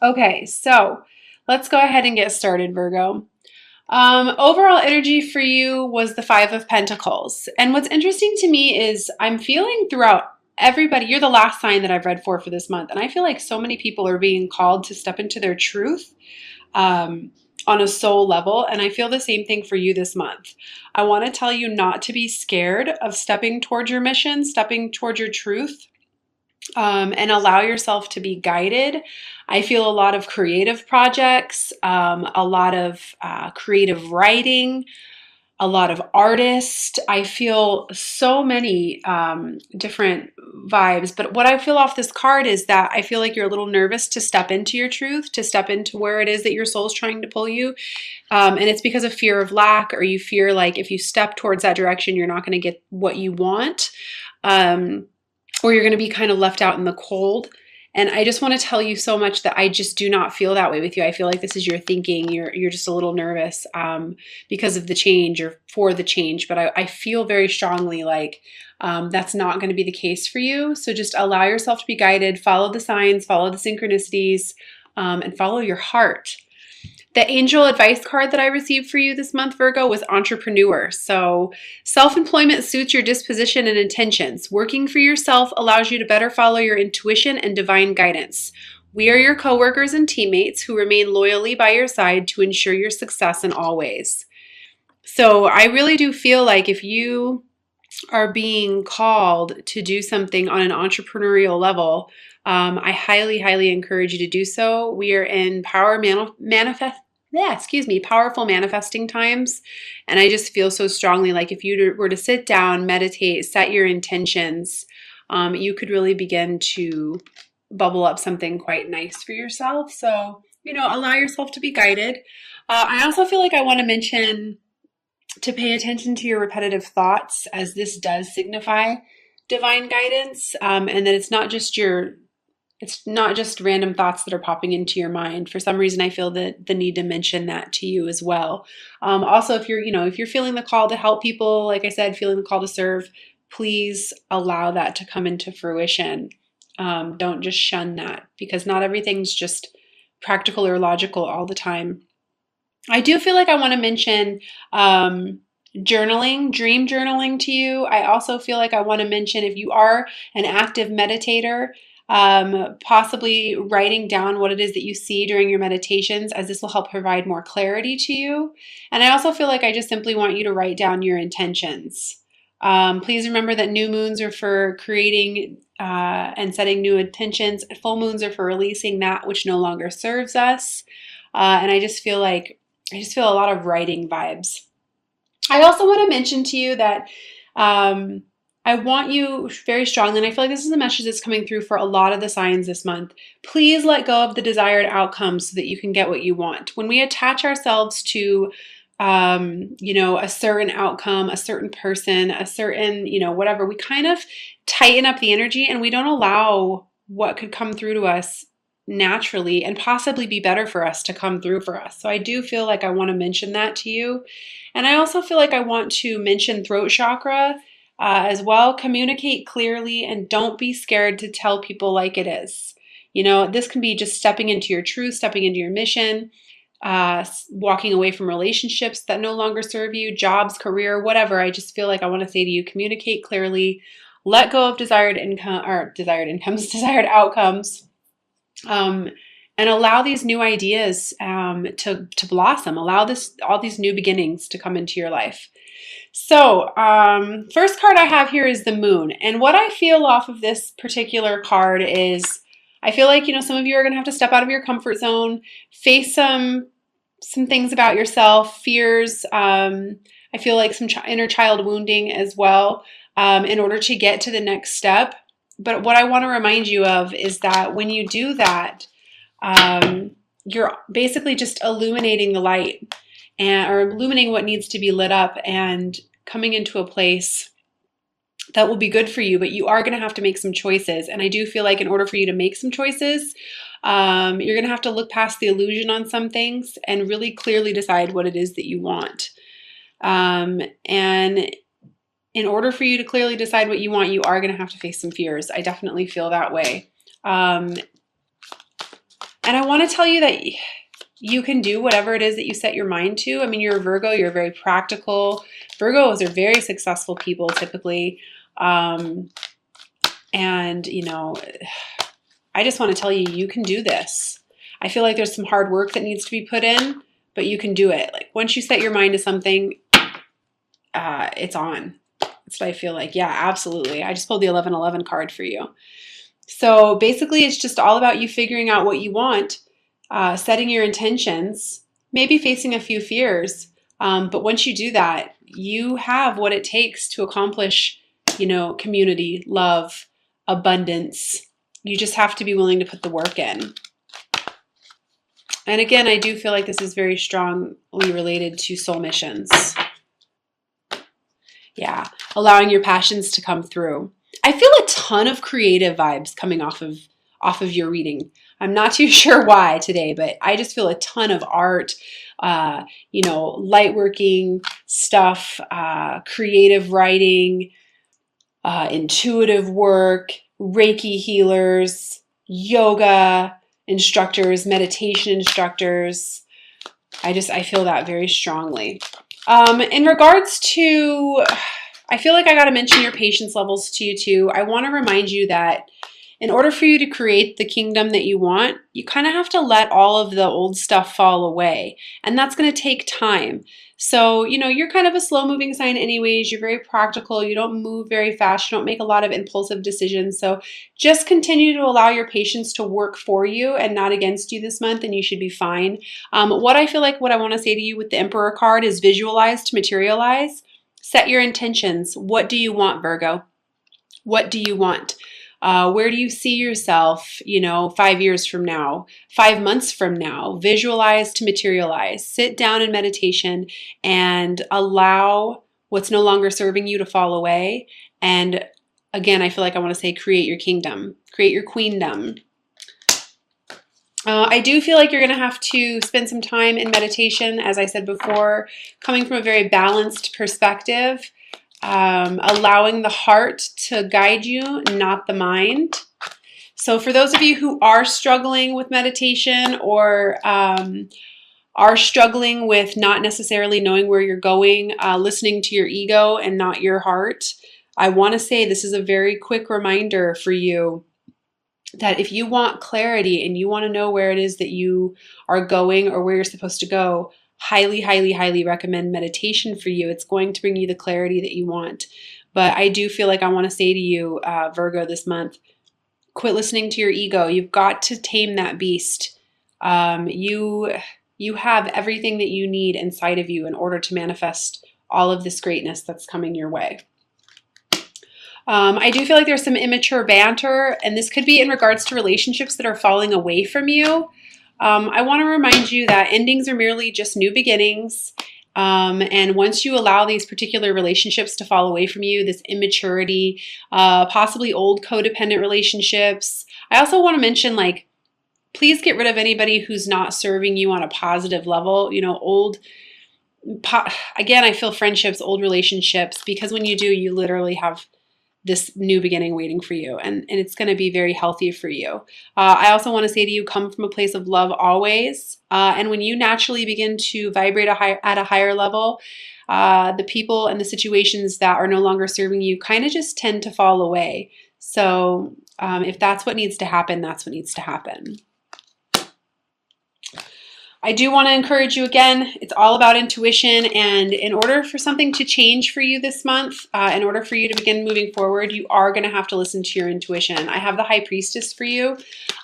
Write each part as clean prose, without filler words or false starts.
Okay, so let's go ahead and get started, Virgo. Overall energy for you was the Five of Pentacles. And what's interesting to me is I'm feeling throughout everybody, you're the last sign that I've read for this month. And I feel like so many people are being called to step into their truth um, on a soul level. And I feel the same thing for you this month. I want to tell you not to be scared of stepping towards your mission, stepping towards your truth. And allow yourself to be guided. I feel a lot of creative projects, a lot of creative writing, a lot of artists. I feel so many different vibes. But what I feel off this card is that I feel like you're a little nervous to step into your truth, to step into where it is that your soul's trying to pull you. And it's because of fear of lack, or you fear like if you step towards that direction, you're not going to get what you want. Or you're going to be kind of left out in the cold. And I just want to tell you so much that I just do not feel that way with you. I feel like this is your thinking. You're just a little nervous because of the change or for the change. But I feel very strongly like that's not going to be the case for you. So just allow yourself to be guided. Follow the signs, follow the synchronicities, and follow your heart. The angel advice card that I received for you this month, Virgo, was entrepreneur. So self-employment suits your disposition and intentions. Working for yourself allows you to better follow your intuition and divine guidance. We are your coworkers and teammates who remain loyally by your side to ensure your success in all ways. So I really do feel like if you are being called to do something on an entrepreneurial level, I highly, highly encourage you to do so. We are in powerful manifesting times. And I just feel so strongly like if you were to sit down, meditate, set your intentions, you could really begin to bubble up something quite nice for yourself. So, allow yourself to be guided. I also feel like I want to mention to pay attention to your repetitive thoughts, as this does signify divine guidance, and that it's not just random thoughts that are popping into your mind. For some reason, I feel the need to mention that to you as well. Also, if you're feeling the call to help people, like I said, feeling the call to serve, please allow that to come into fruition. Don't just shun that, because not everything's just practical or logical all the time. I do feel like I want to mention journaling, dream journaling to you. I also feel like I want to mention, if you are an active meditator, possibly writing down what it is that you see during your meditations, as this will help provide more clarity to you. And I also feel like I just simply want you to write down your intentions. Please remember that new moons are for creating and setting new intentions. Full moons are for releasing that which no longer serves us. And I just feel a lot of writing vibes. I also want to mention to you that I want you very strongly, and I feel like this is a message that's coming through for a lot of the signs this month. Please let go of the desired outcomes so that you can get what you want. When we attach ourselves to, a certain outcome, a certain person, a certain, whatever, we kind of tighten up the energy and we don't allow what could come through to us naturally and possibly be better for us to come through for us. So I do feel like I want to mention that to you. And I also feel like I want to mention throat chakra as well. Communicate clearly and don't be scared to tell people like it is. This can be just stepping into your truth, stepping into your mission, walking away from relationships that no longer serve you, jobs, career, whatever. I just feel like I want to say to you, communicate clearly, let go of desired outcomes. And allow these new ideas to blossom. Allow all these new beginnings to come into your life. So first card I have here is the Moon. And what I feel off of this particular card is, I feel like, some of you are going to have to step out of your comfort zone, face some things about yourself, fears. I feel like some inner child wounding as well, in order to get to the next step. But what I want to remind you of is that when you do that, you're basically just illuminating the light or illuminating what needs to be lit up and coming into a place that will be good for you. But you are going to have to make some choices. And I do feel like in order for you to make some choices, you're going to have to look past the illusion on some things and really clearly decide what it is that you want. And in order for you to clearly decide what you want, you are going to have to face some fears. I definitely feel that way. And I want to tell you that you can do whatever it is that you set your mind to. I mean, you're a Virgo, you're very practical. Virgos are very successful people typically. And, you know, I just want to tell you, you can do this. I feel like there's some hard work that needs to be put in, but you can do it. Like once you set your mind to something, it's on. That's what I feel like. Yeah, absolutely. I just pulled the 1111 card for you. So basically, it's just all about you figuring out what you want, setting your intentions, maybe facing a few fears. But once you do that, you have what it takes to accomplish, you know, community, love, abundance. You just have to be willing to put the work in. And again, I do feel like this is very strongly related to soul missions. Yeah, allowing your passions to come through. I feel a ton of creative vibes coming off of your reading. I'm not too sure why today, but I just feel a ton of art, you know, light working stuff, creative writing, intuitive work, Reiki healers, yoga instructors, meditation instructors. I feel that very strongly. In regards to, I feel like I got to mention your patience levels to you too. I want to remind you that in order for you to create the kingdom that you want, you kind of have to let all of the old stuff fall away. And that's going to take time. So, you know, you're kind of a slow moving sign anyways. You're very practical. You don't move very fast. You don't make a lot of impulsive decisions. So just continue to allow your patience to work for you and not against you this month, and you should be fine. What I feel like what I want to say to you with the Emperor card is visualize to materialize. Set your intentions. What do you want, Virgo? What do you want? Where do you see yourself, you know, 5 years from now, 5 months from now? Visualize to materialize. Sit down in meditation and allow what's no longer serving you to fall away. And again, I feel like I want to say create your kingdom, create your queendom. I do feel like you're going to have to spend some time in meditation, as I said before, coming from a very balanced perspective. Allowing the heart to guide you, not the mind. So for those of you who are struggling with meditation or are struggling with not necessarily knowing where you're going, listening to your ego and not your heart, I want to say this is a very quick reminder for you that if you want clarity and you want to know where it is that you are going or where you're supposed to go, highly, highly, highly recommend meditation for you. It's going to bring you the clarity that you want. But I do feel like I want to say to you, Virgo, this month, quit listening to your ego. You've got to tame that beast. You have everything that you need inside of you in order to manifest all of this greatness that's coming your way. I do feel like there's some immature banter, and this could be in regards to relationships that are falling away from you. I want to remind you that endings are merely just new beginnings. And once you allow these particular relationships to fall away from you, this immaturity, possibly old codependent relationships. I also want to mention, like, please get rid of anybody who's not serving you on a positive level. You know, again, I feel friendships, old relationships, because when you do, you literally have this new beginning waiting for you, and it's going to be very healthy for you. I also want to say to you, come from a place of love always. And when you naturally begin to vibrate at a higher level, the people and the situations that are no longer serving you kind of just tend to fall away. So if that's what needs to happen, that's what needs to happen. I do want to encourage you again, it's all about intuition, and in order for something to change for you this month, in order for you to begin moving forward, you are going to have to listen to your intuition. I have the High Priestess for you,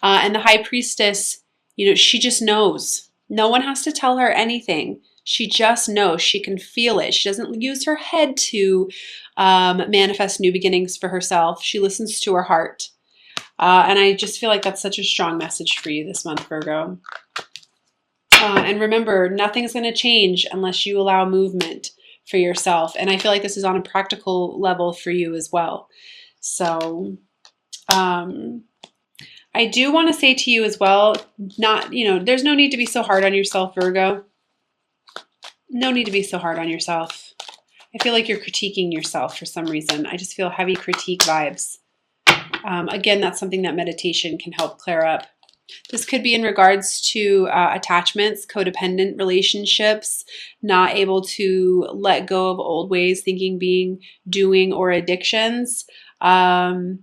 and the High Priestess, you know, she just knows. No one has to tell her anything. She just knows. She can feel it. She doesn't use her head to manifest new beginnings for herself. She listens to her heart. And I just feel like that's such a strong message for you this month, Virgo. And remember, nothing's going to change unless you allow movement for yourself. And I feel like this is on a practical level for you as well. So I do want to say to you as well, there's no need to be so hard on yourself, Virgo. No need to be so hard on yourself. I feel like you're critiquing yourself for some reason. I just feel heavy critique vibes. Again, that's something that meditation can help clear up. This could be in regards to attachments, codependent relationships, not able to let go of old ways, thinking, being, doing, or addictions. Don't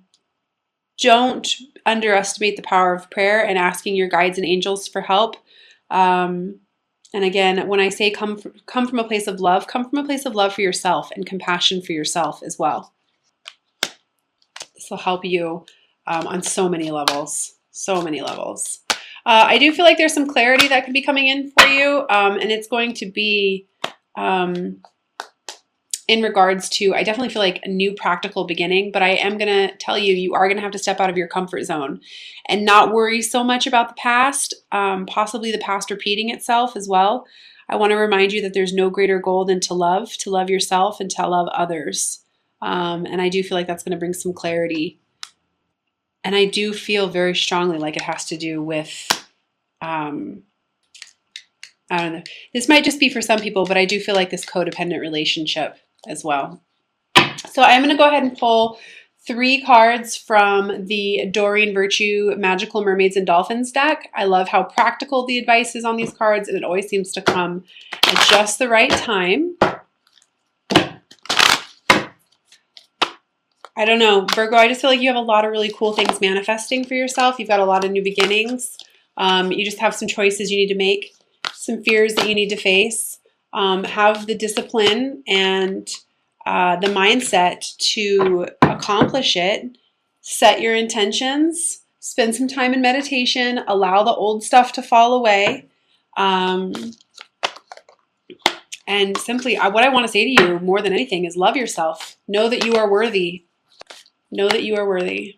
underestimate the power of prayer and asking your guides and angels for help. And again, when I say come from a place of love, come from a place of love for yourself and compassion for yourself as well. This will help you on so many levels, so many levels. I do feel like there's some clarity that could be coming in for you, and it's going to be in regards to, I definitely feel like a new practical beginning, but I am going to tell you, you are going to have to step out of your comfort zone and not worry so much about the past, possibly the past repeating itself as well. I want to remind you that there's no greater goal than to love yourself and to love others. And I do feel like that's going to bring some clarity. And I do feel very strongly like it has to do with, I don't know, this might just be for some people, but I do feel like this codependent relationship as well. So I'm going to go ahead and pull 3 cards from the Doreen Virtue Magical Mermaids and Dolphins deck. I love how practical the advice is on these cards, and it always seems to come at just the right time. I don't know, Virgo, I just feel like you have a lot of really cool things manifesting for yourself. You've got a lot of new beginnings. You just have some choices you need to make, some fears that you need to face. Have the discipline and the mindset to accomplish it. Set your intentions, spend some time in meditation, allow the old stuff to fall away. And simply, what I want to say to you more than anything is love yourself. Know that you are worthy. Know that you are worthy.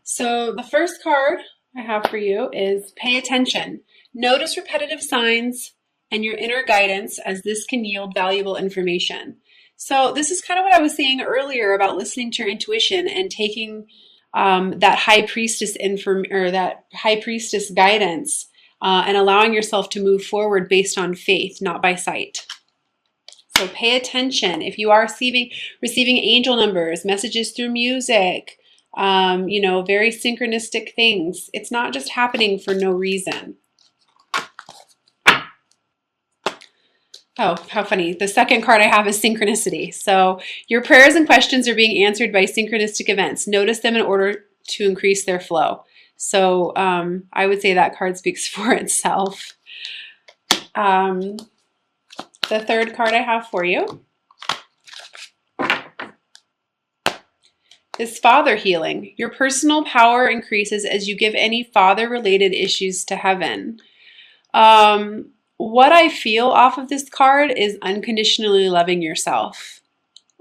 So the first card I have for you is pay attention. Notice repetitive signs and your inner guidance, as this can yield valuable information. So this is kind of what I was saying earlier about listening to your intuition and taking that high priestess guidance and allowing yourself to move forward based on faith, not by sight. So pay attention. If you are receiving angel numbers, messages through music, you know, very synchronistic things, it's not just happening for no reason. Oh, how funny. The second card I have is synchronicity. So your prayers and questions are being answered by synchronistic events. Notice them in order to increase their flow. So I would say that card speaks for itself. The third card I have for you is father healing. Your personal power increases as you give any father-related issues to heaven. What I feel off of this card is unconditionally loving yourself,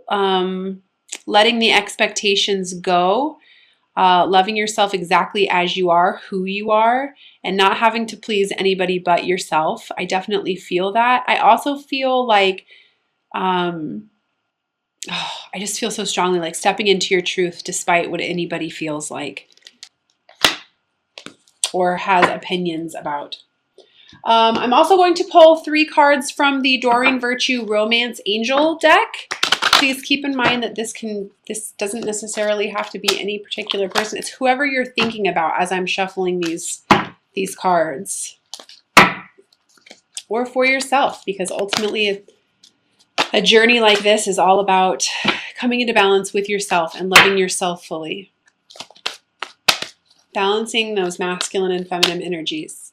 letting the expectations go, loving yourself exactly as you are, who you are, and not having to please anybody but yourself. I definitely feel that. I also feel like, I just feel so strongly like stepping into your truth despite what anybody feels like or has opinions about. I'm also going to pull 3 cards from the Doreen Virtue Romance Angel deck. Please keep in mind that this doesn't necessarily have to be any particular person. It's whoever you're thinking about as I'm shuffling these cards. Or for yourself, because ultimately a journey like this is all about coming into balance with yourself and loving yourself fully. Balancing those masculine and feminine energies.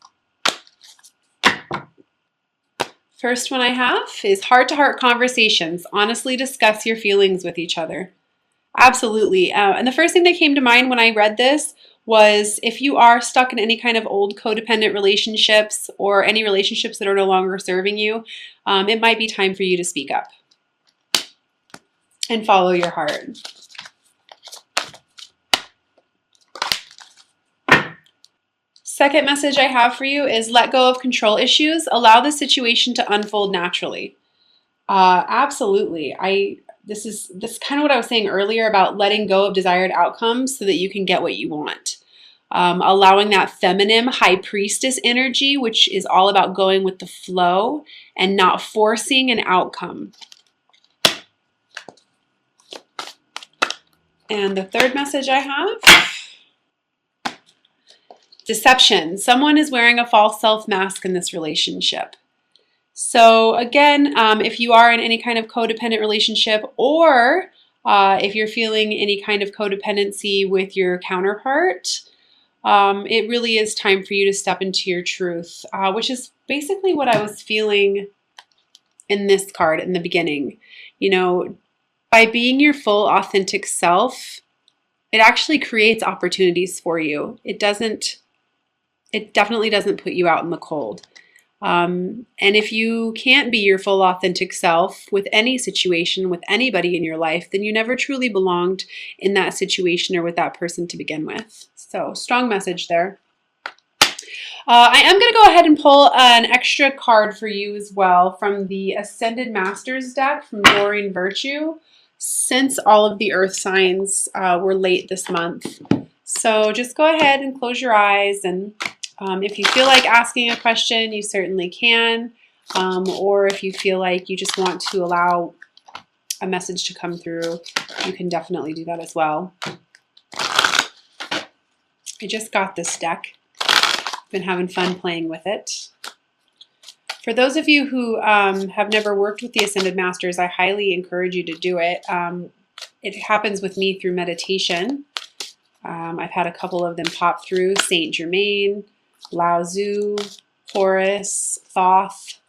First one I have is heart-to-heart conversations. Honestly discuss your feelings with each other. Absolutely. And the first thing that came to mind when I read this was if you are stuck in any kind of old codependent relationships or any relationships that are no longer serving you, it might be time for you to speak up and follow your heart. Second message I have for you is let go of control issues. Allow the situation to unfold naturally. Absolutely. This is kind of what I was saying earlier about letting go of desired outcomes so that you can get what you want. Allowing that feminine high priestess energy, which is all about going with the flow and not forcing an outcome. And the third message I have Deception. Someone is wearing a false self mask in this relationship. So again, if you are in any kind of codependent relationship, or if you're feeling any kind of codependency with your counterpart, it really is time for you to step into your truth, which is basically what I was feeling in this card in the beginning. You know, by being your full authentic self, it actually creates opportunities for you. It definitely doesn't put you out in the cold. And if you can't be your full authentic self with any situation, with anybody in your life, then you never truly belonged in that situation or with that person to begin with. So strong message there. I am going to go ahead and pull an extra card for you as well from the Ascended Masters deck from Doreen Virtue, since all of the earth signs were late this month. So just go ahead and close your eyes, and if you feel like asking a question, you certainly can, or if you feel like you just want to allow a message to come through, you can definitely do that as well. I just got this deck. Been having fun playing with it. For those of you who have never worked with the Ascended Masters, I highly encourage you to do it. It happens with me through meditation. I've had a couple of them pop through: Saint Germain, Lao Tzu, Horus, Thoth.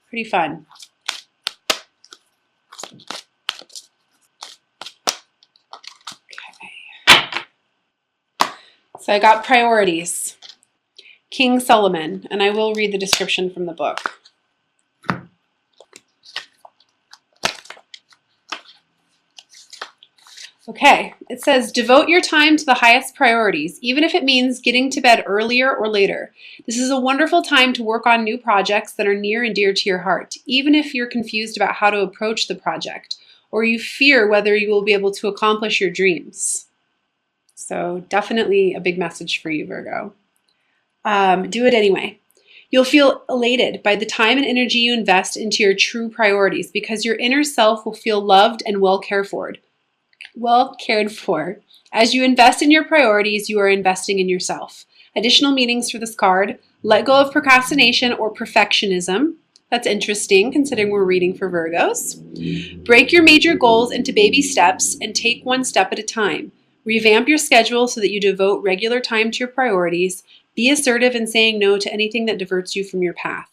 Pretty fun. So I got priorities. King Solomon, and I will read the description from the book. Okay, it says, devote your time to the highest priorities, even if it means getting to bed earlier or later. This is a wonderful time to work on new projects that are near and dear to your heart, even if you're confused about how to approach the project, or you fear whether you will be able to accomplish your dreams. So definitely a big message for you, Virgo. Do it anyway. You'll feel elated by the time and energy you invest into your true priorities, because your inner self will feel loved and well cared for. As you invest in your priorities, you are investing in yourself. Additional meanings for this card: let go of procrastination or perfectionism. That's interesting considering we're reading for Virgos. Break your major goals into baby steps and take one step at a time. Revamp your schedule so that you devote regular time to your priorities. Be assertive in saying no to anything that diverts you from your path.